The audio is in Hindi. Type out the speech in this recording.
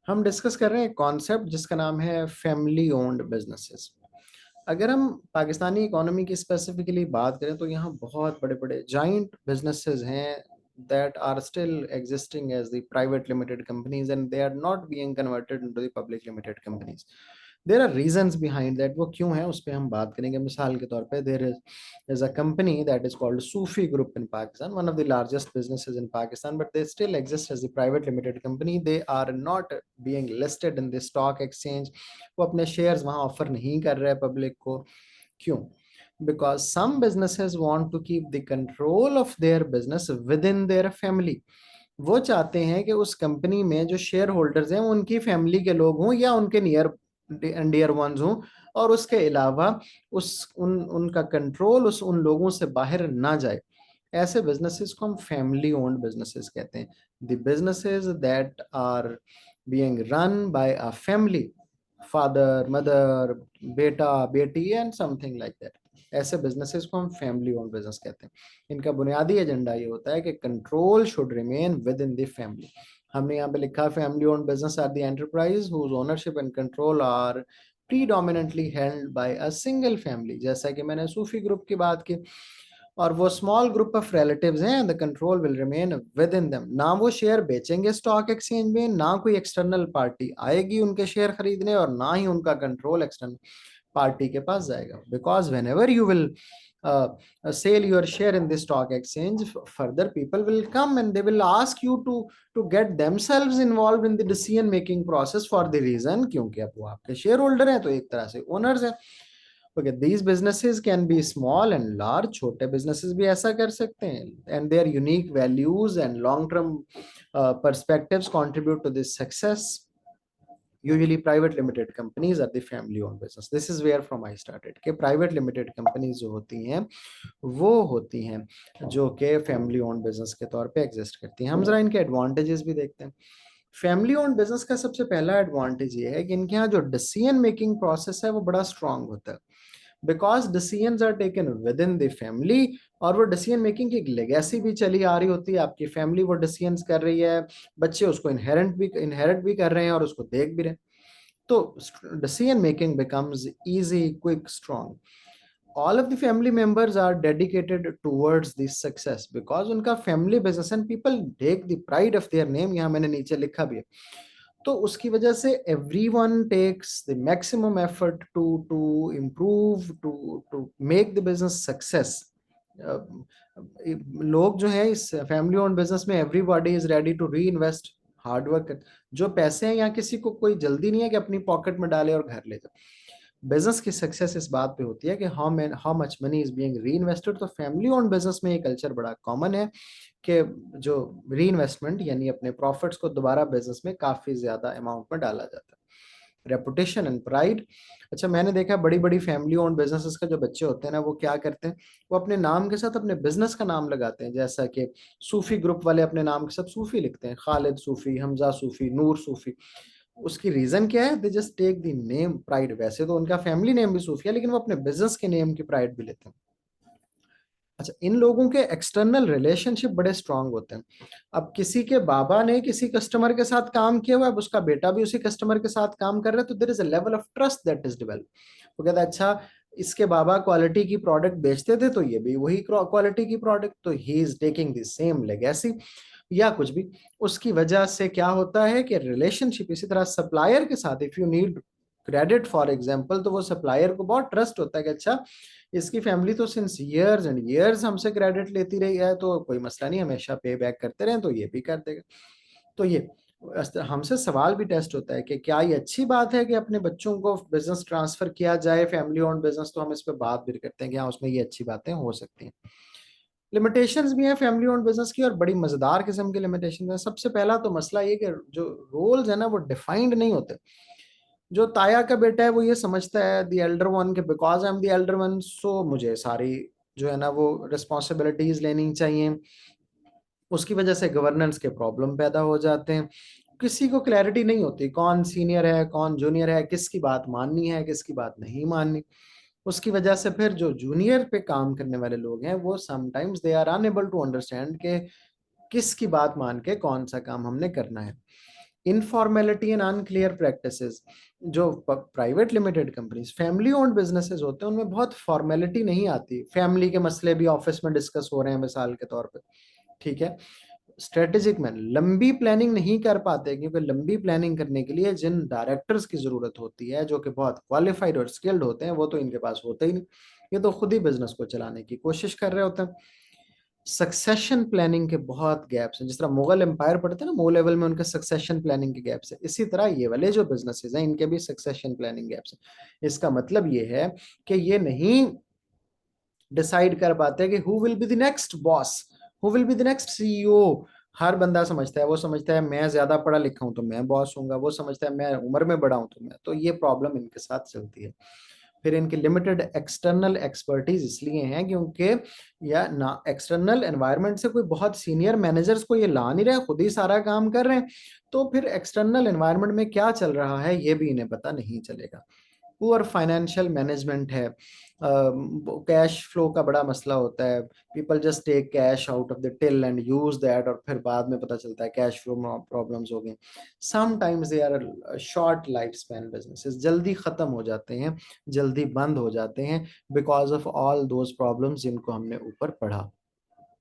हम डिस्कस कर रहे हैं कॉन्सेप्ट जिसका नाम है फैमिली ओन्ड बिजनेसेस। अगर हम पाकिस्तानी इकोनॉमी की स्पेसिफिकली बात करें तो यहाँ बहुत बड़े बड़े जाइंट बिजनेसेस हैं that are still existing as the private limited companies and they are not being converted into the public limited companies. There are reasons behind that. वो क्यों है उस पर हम बात करेंगे। मिसाल के तौर पे there is a company that is called Sufi Group in Pakistan, one of the largest businesses in Pakistan, but they still exist as the private limited company. They are not being listed in the stock exchange. वो अपने shares वहाँ ऑफर नहीं कर रहे पब्लिक को। क्यों? Because some businesses want to keep the control of their business within their family. वो चाहते हैं कि उस कंपनी में जो शेयर होल्डर्स हैं वो उनकी फैमिली के लोग हों या उनके नियर डियर वंस हों, और उसके अलावा उनका कंट्रोल उन लोगों से बाहर ना जाए। ऐसे बिजनेसेस को हम फैमिली ओन्ड बिजनेसेस कहते हैं। The businesses that are being run by a family, father mother, बेटा बेटी एंड समथिंग लाइक दैट, ऐसे बिजनेसेस को हम फैमिली ओन्ड बिजनेस कहते हैं। इनका बुनियादी एजेंडा ये होता है कि control should remain within the family. हमने यहाँ पे लिखा family owned business are the enterprise whose ownership and control are predominantly held by a single family। जैसा कि मैंने सूफी ग्रुप की बात की, और वो स्मॉल ग्रुप ऑफ रिलेटिव्स हैं, the control will remain with in them. ना वो शेयर बेचेंगे स्टॉक एक्सचेंज में, ना कोई एक्सटर्नल पार्टी आएगी उनके शेयर खरीदने, और ना ही उनका कंट्रोल एक्सटर्नल पार्टी के पास जाएगा। Because when ever you will sell your share in the stock exchange, further people will come and they will ask you to get themselves involved in the decision making process for the reason क्योंकि अब वो आपके शेयर होल्डर हैं, तो एक तरह से ओनर्स हैं। Okay, these businesses can be small and large. छोटे businesses भी ऐसा कर सकते हैं, and their unique values and long-term perspectives contribute to this success. Usually, private limited companies are the family-owned business. This is where from I started. कि private limited companies जो होती हैं वो होती हैं जो कि family owned business के तौर पे exist करती हैं। हम जरा इनके advantages भी देखते हैं। फैमिली ओन्ड बिजनेस का सबसे पहला एडवांटेज ये है कि इनके यहाँ जो डिसीजन मेकिंग प्रोसेस है वो बड़ा स्ट्रांग होता है। Because decisions are taken within the family, और वो डिसीजन मेकिंग की एक लेगेसी भी चली आ रही होती है। आपकी फैमिली वो डिसीजंस कर रही है, बच्चे उसको इनहेरिट भी कर रहे हैं और उसको देख भी रहे हैं। तो decision making becomes easy, quick, strong. all of the family members are dedicated towards this success because उनका family business and people take the pride of their name। यहाँ मैंने नीचे लिखा भी है। तो उसकी वजह से everyone takes the maximum effort to improve, to make the business success। लोग जो है इस फैमिली ओन्ड बिजनेस में everybody is ready to reinvest hard work. जो पैसे हैं यहाँ किसी को कोई जल्दी नहीं है कि अपनी पॉकेट में डाले और घर ले जाए। बिजनेस की सक्सेस इस बात पे होती है कि how much money is being री इन्वेस्टेड। तो फैमिली ओन्ड बिजनेस में ये कल्चर बड़ा कॉमन है कि जो री इन्वेस्टमेंट यानी अपने प्रॉफिट्स को दोबारा बिजनेस में काफी ज्यादा अमाउंट में डाला जाता है। Reputation and pride. अच्छा, मैंने देखा बड़ी बड़ी फैमिली ओन्ड बिजनेसेस का जो बच्चे होते हैं ना, वो क्या करते हैं, वो अपने नाम के साथ अपने बिजनेस का नाम लगाते हैं। जैसा कि सूफी ग्रुप वाले अपने नाम के साथ सूफी लिखते हैं, खालिद सूफी, हमजा सूफी, नूर सूफी। उसकी रीजन क्या है? They just take the name pride. वैसे तो उनका फैमिली नेम भी सूफी है, लेकिन वो अपने बिजनेस के नेम की प्राइड भी लेते हैं। अच्छा, इन लोगों के एक्सटर्नल रिलेशनशिप बड़े स्ट्रांग होते हैं। अब किसी के बाबा ने किसी कस्टमर के साथ काम किया हुआ है, अब उसका बेटा भी उसी कस्टमर के साथ काम कर रहा है, तो there is a level of trust that is develop. वो कहता है अच्छा, इसके बाबा क्वालिटी की प्रोडक्ट बेचते थे तो ये भी वही क्वालिटी की प्रोडक्ट, तो he is taking the same legacy या कुछ भी। उसकी वजह से क्या होता है कि रिलेशनशिप, इसी तरह सप्लायर के साथ if you need credit for example, तो वो सप्लायर को बहुत ट्रस्ट होता है कि अच्छा, इसकी फैमिली तो सिंस ईयर्स एंड ईयर्स हमसे क्रेडिट लेती रही है, तो कोई मसला नहीं, हमेशा पे बैक करते रहे, तो ये भी कर देगा। तो ये हमसे सवाल भी टेस्ट होता है कि क्या ये अच्छी बात है कि अपने बच्चों को बिजनेस ट्रांसफर किया जाए, फैमिली ओन्ड बिजनेस। तो हम इस पर बात भी करते हैं कि हाँ, उसमें ये अच्छी बातें हो सकती हैं। लिमिटेशंस भी हैं फैमिली ओन्ड बिजनेस की, और बड़ी मजेदार किस्म की लिमिटेशन है। सबसे पहला तो मसला ये कि जो रोल्स है ना वो डिफाइंड नहीं होते। जो ताया का बेटा है वो ये समझता है द एल्डर वन के because I am the elder one, so मुझे सारी जो है ना वो रिस्पॉन्सिबिलिटीज लेनी चाहिए। उसकी वजह से गवर्नेंस के प्रॉब्लम पैदा हो जाते हैं। किसी को क्लैरिटी नहीं होती कौन सीनियर है कौन जूनियर है, किसकी बात माननी है किसकी बात नहीं माननी। उसकी वजह से फिर जो जूनियर पे काम करने वाले लोग हैं वो sometimes they are unable to understand के किसकी बात मान के कौन सा काम हमने करना है। इनफॉर्मेलिटी एंड अनक्लियर प्रैक्टिसेस। जो private limited companies, family owned businesses होते हैं, उनमें बहुत फॉर्मेलिटी नहीं आती। फैमिली के मसले भी ऑफिस में डिस्कस हो रहे हैं मिसाल के तौर पे, ठीक है। स्ट्रेटेजिक मैन लंबी प्लानिंग नहीं कर पाते, क्योंकि लंबी प्लानिंग करने के लिए जिन डायरेक्टर्स की जरूरत होती है, जो कि बहुत क्वालिफाइड और स्किल्ड होते हैं, वो तो इनके पास होते ही नहीं। ये तो खुद ही बिजनेस को चलाने की कोशिश कर रहे होते हैं। सक्सेशन प्लानिंग के बहुत गैप्स हैं। जिस तरह मुगल एम्पायर पढ़ते हैं ना, वो लेवल में उनके सक्सेशन प्लानिंग के गैप्स है, इसी तरह ये वाले जो बिजनेसेस हैं इनके भी सक्सेशन प्लानिंग गैप्स हैं। इसका मतलब ये है कि ये नहीं डिसाइड कर पाते कि who will be the next boss, who will be the next CEO. हर बंदा समझता है, वो समझता है मैं ज्यादा पढ़ा लिखा हूं तो मैं बॉस हूंगा, वो समझता है मैं उम्र में बड़ा हूं तो मैं, तो ये प्रॉब्लम इनके साथ चलती है। फिर इनकी लिमिटेड एक्सटर्नल एक्सपर्टीज इसलिए हैं क्योंकि या ना एक्सटर्नल एनवायरनमेंट से कोई बहुत सीनियर मैनेजर्स को ये ला नहीं रहे, खुद ही सारा काम कर रहे हैं, तो फिर एक्सटर्नल एनवायरनमेंट में क्या चल रहा है ये भी इन्हें पता नहीं चलेगा। पुअर फाइनेंशियल मैनेजमेंट है, कैश फ्लो का बड़ा मसला होता है। People just take cash out of the till and use that, और फिर बाद में पता चलता है कैश फ्लो प्रॉब्लम्स हो गई। Sometimes they are short life span businesses, जल्दी खत्म हो जाते हैं, जल्दी बंद हो जाते हैं, because of all those problems जिनको हमने ऊपर पढ़ा।